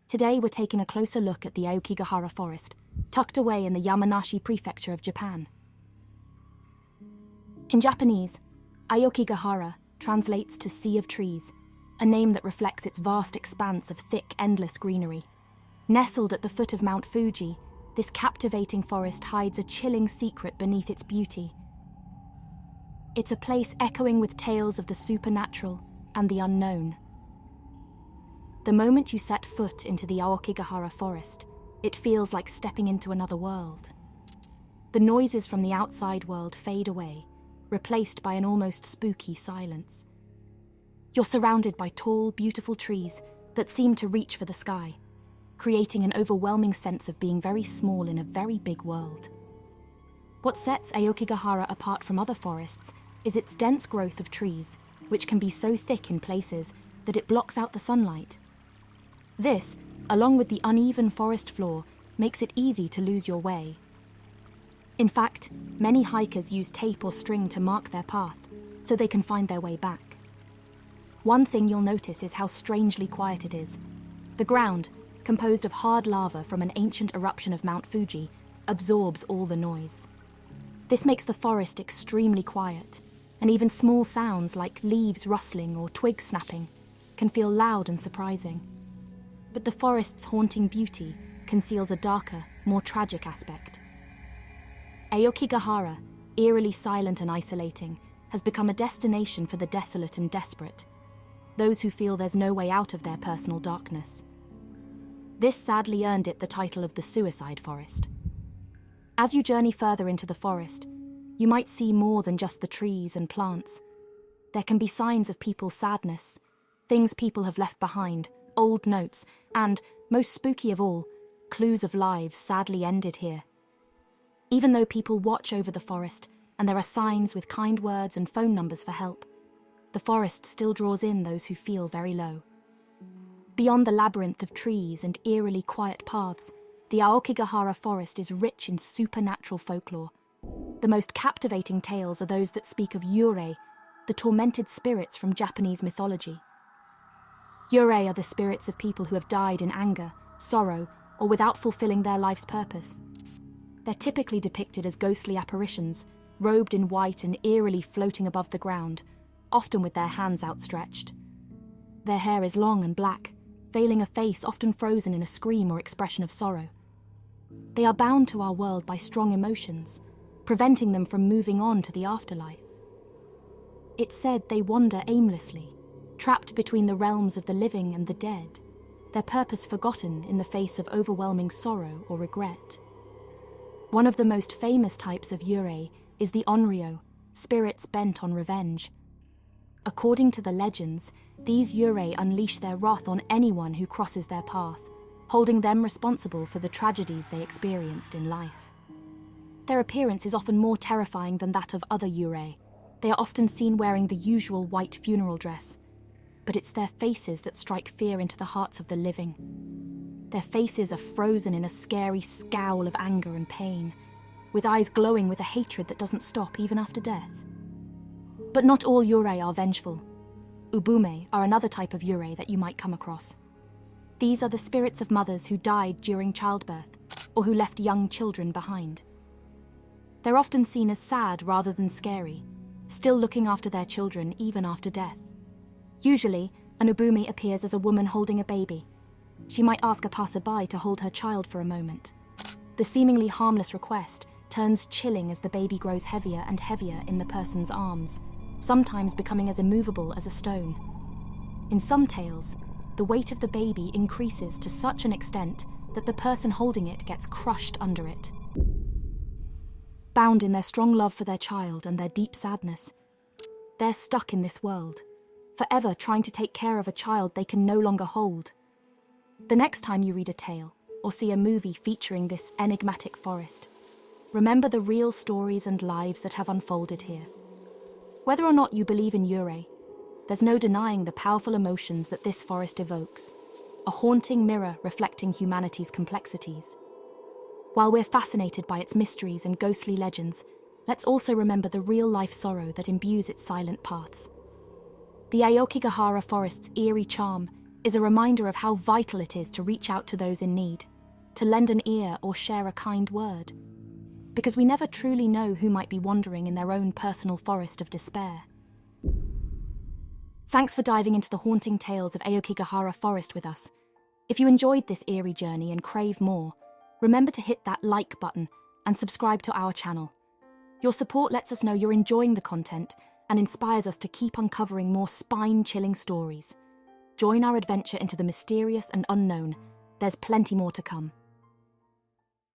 Today we're taking a closer look at the Aokigahara forest, tucked away in the Yamanashi prefecture of Japan. In Japanese, Aokigahara translates to Sea of Trees, a name that reflects its vast expanse of thick, endless greenery. Nestled at the foot of Mount Fuji, this captivating forest hides a chilling secret beneath its beauty. It's a place echoing with tales of the supernatural and the unknown. The moment you set foot into the Aokigahara forest, it feels like stepping into another world. The noises from the outside world fade away, replaced by an almost spooky silence. You're surrounded by tall, beautiful trees that seem to reach for the sky, creating an overwhelming sense of being very small in a very big world. What sets Aokigahara apart from other forests is its dense growth of trees, which can be so thick in places that it blocks out the sunlight. This, along with the uneven forest floor, makes it easy to lose your way. In fact, many hikers use tape or string to mark their path, so they can find their way back. One thing you'll notice is how strangely quiet it is. The ground, composed of hard lava from an ancient eruption of Mount Fuji, absorbs all the noise. This makes the forest extremely quiet, and even small sounds like leaves rustling or twigs snapping can feel loud and surprising. But the forest's haunting beauty conceals a darker, more tragic aspect. Aokigahara, eerily silent and isolating, has become a destination for the desolate and desperate, those who feel there's no way out of their personal darkness. This sadly earned it the title of the suicide forest. As you journey further into the forest, you might see more than just the trees and plants. There can be signs of people's sadness, things people have left behind, old notes, and, most spooky of all, clues of lives sadly ended here. Even though people watch over the forest, and there are signs with kind words and phone numbers for help, the forest still draws in those who feel very low. Beyond the labyrinth of trees and eerily quiet paths, the Aokigahara forest is rich in supernatural folklore. The most captivating tales are those that speak of Yurei, the tormented spirits from Japanese mythology. Yurei are the spirits of people who have died in anger, sorrow, or without fulfilling their life's purpose. They're typically depicted as ghostly apparitions, robed in white and eerily floating above the ground, often with their hands outstretched. Their hair is long and black, veiling a face often frozen in a scream or expression of sorrow. They are bound to our world by strong emotions, preventing them from moving on to the afterlife. It's said they wander aimlessly, trapped between the realms of the living and the dead, their purpose forgotten in the face of overwhelming sorrow or regret. One of the most famous types of Yurei is the Onryo, spirits bent on revenge. According to the legends, these Yurei unleash their wrath on anyone who crosses their path, holding them responsible for the tragedies they experienced in life. Their appearance is often more terrifying than that of other Yurei. They are often seen wearing the usual white funeral dress, but it's their faces that strike fear into the hearts of the living. Their faces are frozen in a scary scowl of anger and pain, with eyes glowing with a hatred that doesn't stop even after death. But not all Yurei are vengeful. Ubume are another type of Yurei that you might come across. These are the spirits of mothers who died during childbirth, or who left young children behind. They're often seen as sad rather than scary, still looking after their children even after death. Usually, an Ubume appears as a woman holding a baby. She might ask a passerby to hold her child for a moment. The seemingly harmless request turns chilling as the baby grows heavier and heavier in the person's arms, sometimes becoming as immovable as a stone. In some tales, the weight of the baby increases to such an extent that the person holding it gets crushed under it. Bound in their strong love for their child and their deep sadness, they're stuck in this world, forever trying to take care of a child they can no longer hold. The next time you read a tale or see a movie featuring this enigmatic forest, remember the real stories and lives that have unfolded here. Whether or not you believe in Yurei, there's no denying the powerful emotions that this forest evokes, a haunting mirror reflecting humanity's complexities. While we're fascinated by its mysteries and ghostly legends, let's also remember the real-life sorrow that imbues its silent paths. The Aokigahara forest's eerie charm is a reminder of how vital it is to reach out to those in need, to lend an ear or share a kind word. Because we never truly know who might be wandering in their own personal forest of despair. Thanks for diving into the haunting tales of Aokigahara Forest with us. If you enjoyed this eerie journey and crave more, remember to hit that like button and subscribe to our channel. Your support lets us know you're enjoying the content and inspires us to keep uncovering more spine-chilling stories. Join our adventure into the mysterious and unknown. There's plenty more to come.